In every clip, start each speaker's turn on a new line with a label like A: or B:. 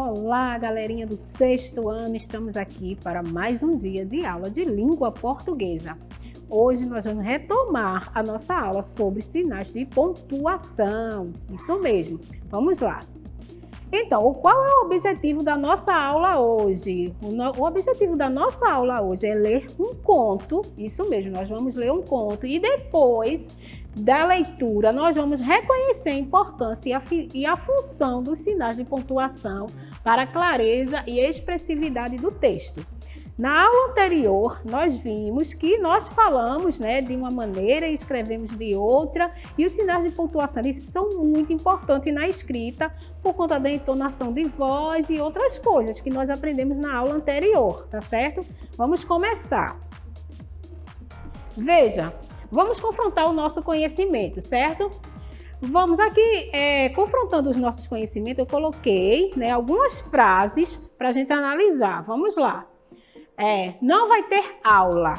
A: Olá, galerinha do sexto ano, estamos aqui para mais um dia de aula de língua portuguesa. Hoje nós vamos retomar a nossa aula sobre sinais de pontuação. Isso mesmo, vamos lá. Então, qual é o objetivo da nossa aula hoje? O objetivo da nossa aula hoje é ler um conto, isso mesmo, nós vamos ler um conto e depois da leitura nós vamos reconhecer a importância e a função dos sinais de pontuação para a clareza e expressividade do texto. Na aula anterior, nós vimos que nós falamos, de uma maneira e escrevemos de outra, e os sinais de pontuação eles são muito importantes na escrita por conta da entonação de voz e outras coisas que nós aprendemos na aula anterior, tá certo? Vamos começar. Veja, vamos confrontar o nosso conhecimento, certo? Vamos aqui, confrontando os nossos conhecimentos, eu coloquei algumas frases para a gente analisar. Vamos lá. Não vai ter aula.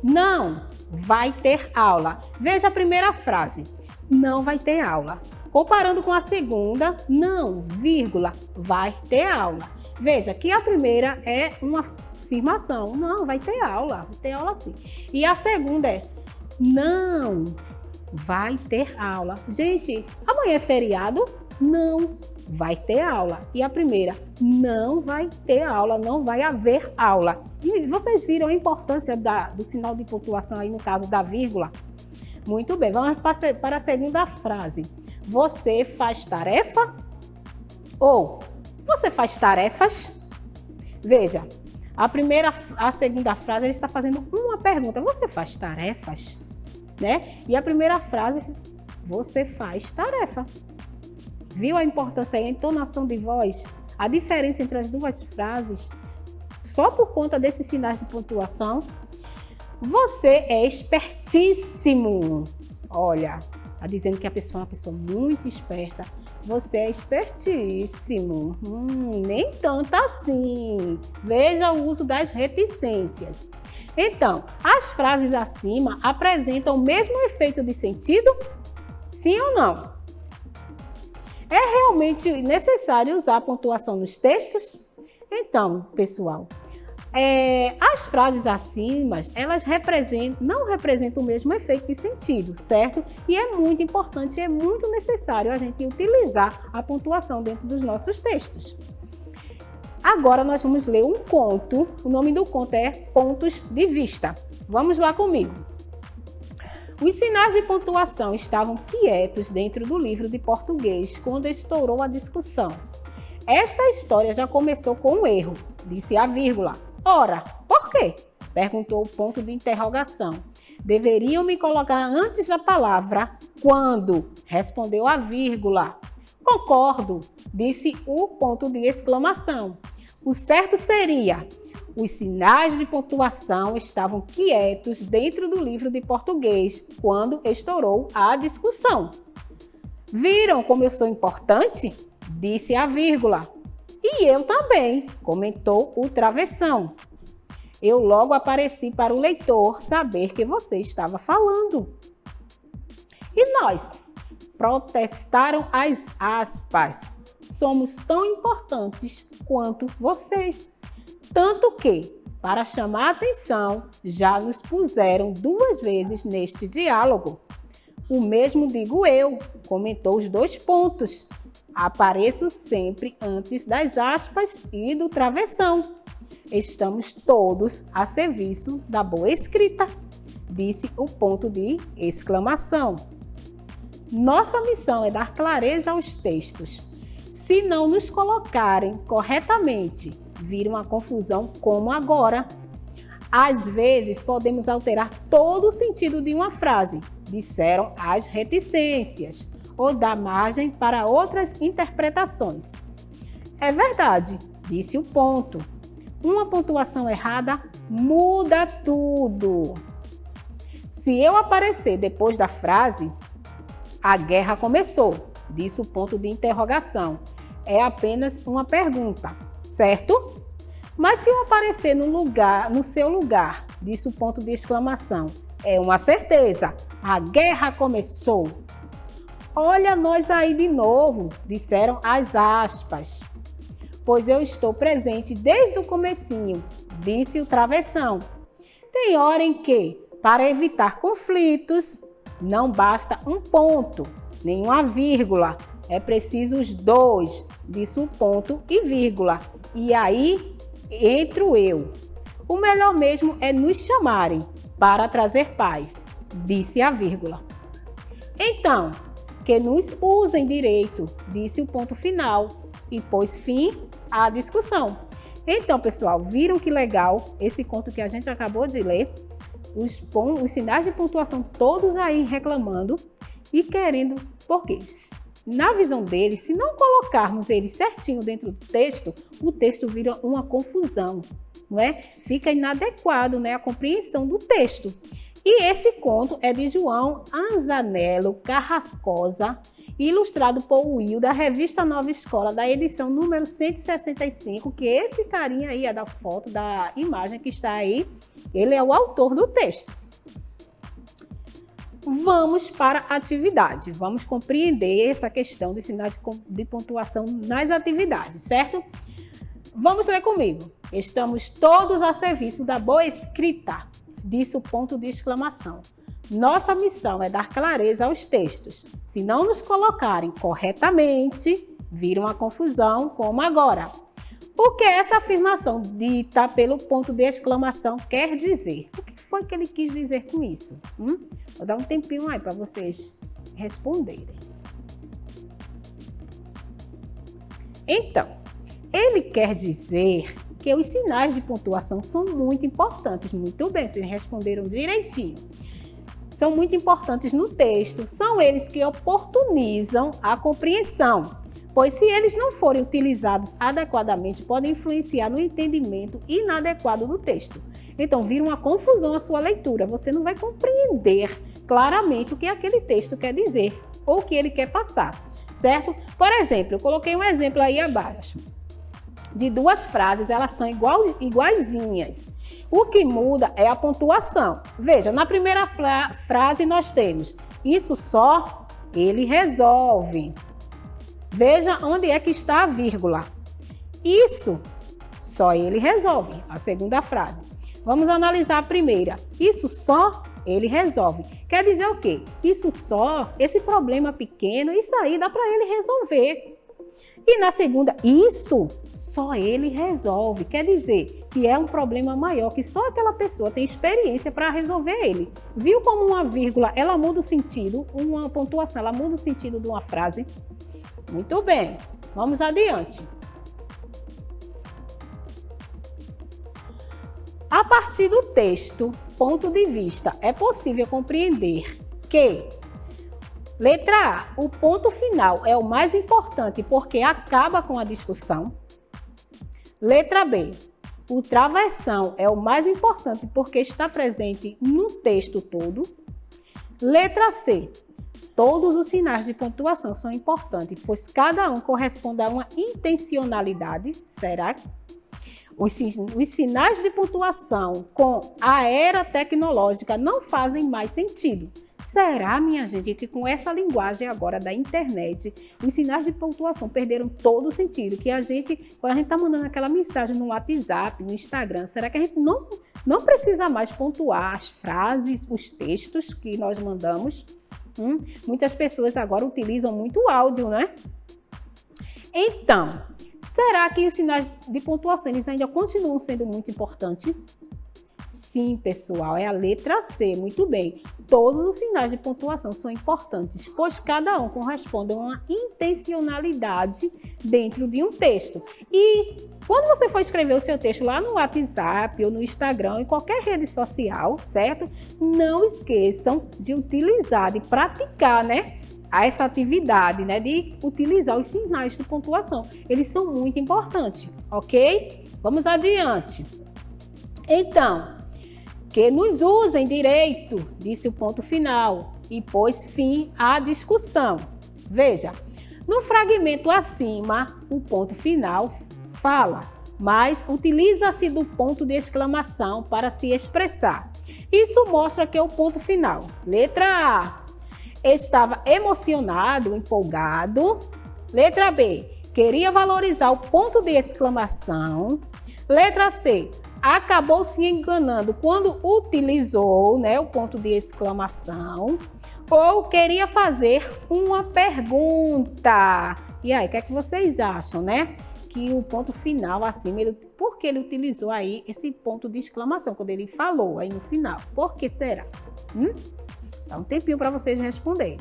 A: Não vai ter aula. Veja a primeira frase. Não vai ter aula. Comparando com a segunda, não, vírgula, vai ter aula. Veja que a primeira é uma afirmação. Não, vai ter aula sim. E a segunda é não vai ter aula. Gente, amanhã é feriado? Não vai ter aula. E a primeira, não vai ter aula, não vai haver aula. E vocês viram a importância do sinal de pontuação aí no caso da vírgula? Muito bem, vamos para a segunda frase. Você faz tarefa? Ou você faz tarefas? Veja, a segunda frase ele está fazendo uma pergunta. Você faz tarefas? E a primeira frase, você faz tarefa. Viu a importância e a entonação de voz? A diferença entre as duas frases? Só por conta desses sinais de pontuação? Você é espertíssimo. Olha, está dizendo que a pessoa é uma pessoa muito esperta. Você é espertíssimo. Nem tanto assim. Veja o uso das reticências. Então, as frases acima apresentam o mesmo efeito de sentido? Sim ou não? É realmente necessário usar a pontuação nos textos? Então, pessoal, as frases acima, elas não representam o mesmo efeito de sentido, certo? E é muito importante, é muito necessário a gente utilizar a pontuação dentro dos nossos textos. Agora nós vamos ler um conto, o nome do conto é Pontos de Vista. Vamos lá comigo. Os sinais de pontuação estavam quietos dentro do livro de português quando estourou a discussão. Esta história já começou com um erro, disse a vírgula. Ora, por quê? Perguntou o ponto de interrogação. Deveriam me colocar antes da palavra quando? Respondeu a vírgula. Concordo, disse o ponto de exclamação. O certo seria: os sinais de pontuação estavam quietos dentro do livro de português quando estourou a discussão. Viram como eu sou importante? Disse a vírgula. E eu também, comentou o travessão. Eu logo apareci para o leitor saber que você estava falando. E nós? Protestaram as aspas. Somos tão importantes quanto vocês. Tanto que, para chamar a atenção, já nos puseram 2 vezes neste diálogo. O mesmo digo eu, comentou os 2 pontos. Apareço sempre antes das aspas e do travessão. Estamos todos a serviço da boa escrita, disse o ponto de exclamação. Nossa missão é dar clareza aos textos. Se não nos colocarem corretamente, vira uma confusão como agora. Às vezes, podemos alterar todo o sentido de uma frase, disseram as reticências, ou dar margem para outras interpretações. É verdade, disse o ponto. Uma pontuação errada muda tudo. Se eu aparecer depois da frase, a guerra começou, disse o ponto de interrogação. É apenas uma pergunta, certo? Mas se eu aparecer no seu lugar, disse o ponto de exclamação, é uma certeza, a guerra começou. Olha nós aí de novo, disseram as aspas. pois eu estou presente desde o comecinho, disse o travessão. Tem hora em que, para evitar conflitos, não basta um ponto, nem uma vírgula, é preciso os dois, disse o ponto e vírgula. E aí entro eu. O melhor mesmo é nos chamarem para trazer paz, disse a vírgula. Então, que nos usem direito, disse o ponto final e pôs fim à discussão. Então, pessoal, viram que legal esse conto que a gente acabou de ler? Os sinais de pontuação todos aí reclamando e querendo, porque na visão deles, se não colocarmos eles certinho dentro do texto, o texto vira uma confusão, não é? Fica inadequado, né, a compreensão do texto. E esse conto é de João Anzanello Carrascosa, ilustrado por Will, da revista Nova Escola, da edição número 165, que esse carinha aí é da foto, da imagem que está aí, ele é o autor do texto. Vamos para a atividade, vamos compreender essa questão dos sinais de pontuação nas atividades, certo? Vamos ler comigo. Estamos todos a serviço da boa escrita, disse o ponto de exclamação. Nossa missão é dar clareza aos textos. Se não nos colocarem corretamente, vira uma confusão como agora. O que essa afirmação dita pelo ponto de exclamação quer dizer? O que foi que ele quis dizer com isso? Vou dar um tempinho aí para vocês responderem. Então, ele quer dizer que os sinais de pontuação são muito importantes. Muito bem, vocês responderam direitinho. São muito importantes no texto, são eles que oportunizam a compreensão, pois se eles não forem utilizados adequadamente, podem influenciar no entendimento inadequado do texto. Então, vira uma confusão a sua leitura, você não vai compreender claramente o que aquele texto quer dizer ou o que ele quer passar, certo? Por exemplo, eu coloquei um exemplo aí abaixo de duas frases, elas são iguaizinhas. O que muda é a pontuação. Veja, na primeira frase nós temos isso só ele resolve. Veja onde é que está a vírgula. Isso só ele resolve. A segunda frase. Vamos analisar a primeira. Isso só ele resolve. Quer dizer o quê? Isso só, esse problema pequeno, isso aí dá para ele resolver. E na segunda, isso só ele resolve. Quer dizer que é um problema maior, que só aquela pessoa tem experiência para resolver ele. Viu como uma vírgula, ela muda o sentido, uma pontuação, ela muda o sentido de uma frase? Muito bem, vamos adiante. A partir do texto, ponto de vista, é possível compreender que letra A, o ponto final é o mais importante porque acaba com a discussão. Letra B, o travessão é o mais importante porque está presente no texto todo. Letra C, todos os sinais de pontuação são importantes, pois cada um corresponde a uma intencionalidade. Será? Os sinais de pontuação com a era tecnológica não fazem mais sentido. Será, minha gente, que com essa linguagem agora da internet, os sinais de pontuação perderam todo o sentido? Que quando a gente está mandando aquela mensagem no WhatsApp, no Instagram, será que a gente não precisa mais pontuar as frases, os textos que nós mandamos? Muitas pessoas agora utilizam muito áudio, né? Então, será que os sinais de pontuação eles ainda continuam sendo muito importantes? Sim, pessoal, é a letra C. Muito bem. Todos os sinais de pontuação são importantes, pois cada um corresponde a uma intencionalidade dentro de um texto. E quando você for escrever o seu texto lá no WhatsApp ou no Instagram, em qualquer rede social, certo? Não esqueçam de utilizar, de praticar, né? Essa atividade, né? De utilizar os sinais de pontuação. Eles são muito importantes, ok? Vamos adiante. Então, que nos usem direito, disse o ponto final, e pôs fim à discussão. Veja, no fragmento acima, o ponto final fala, mas utiliza-se do ponto de exclamação para se expressar. Isso mostra que é o ponto final. Letra A, estava emocionado, empolgado. Letra B, queria valorizar o ponto de exclamação. Letra C, acabou se enganando quando utilizou, né, o ponto de exclamação. Ou queria fazer uma pergunta. E aí, o que é que vocês acham, né? Que o ponto final acima, por que ele utilizou aí esse ponto de exclamação quando ele falou aí no final? Por que será? Dá um tempinho para vocês responderem.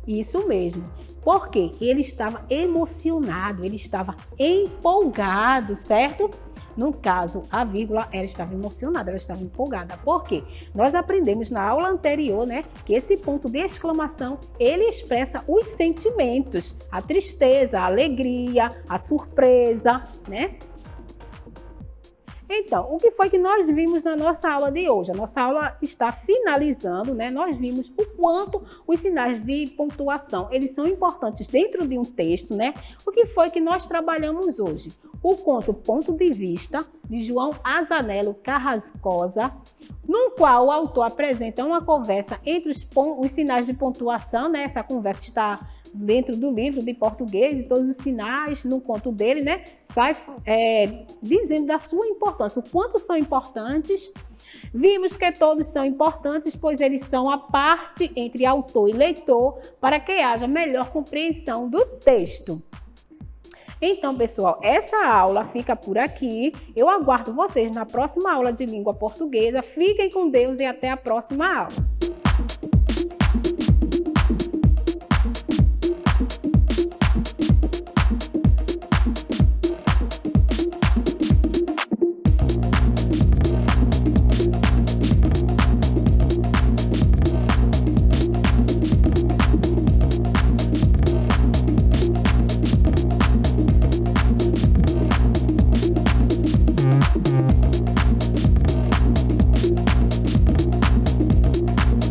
A: Isso mesmo, porque ele estava emocionado, ele estava empolgado, certo? No caso, a vírgula, ela estava emocionada, ela estava empolgada. Por quê? Nós aprendemos na aula anterior, né, que esse ponto de exclamação, ele expressa os sentimentos, a tristeza, a alegria, a surpresa, né? Então, o que foi que nós vimos na nossa aula de hoje? A nossa aula está finalizando, né? Nós vimos o quanto os sinais de pontuação, eles são importantes dentro de um texto, né? O que foi que nós trabalhamos hoje? O conto Ponto de Vista, de João Azzanello Carrascosa, no qual o autor apresenta uma conversa entre os sinais de pontuação, né? Essa conversa está dentro do livro de português, e todos os sinais no conto dele, né, sai dizendo da sua importância, o quanto são importantes. Vimos que todos são importantes, pois eles são a parte entre autor e leitor para que haja melhor compreensão do texto. Então, pessoal, essa aula fica por aqui. Eu aguardo vocês na próxima aula de língua portuguesa. Fiquem com Deus e até a próxima aula.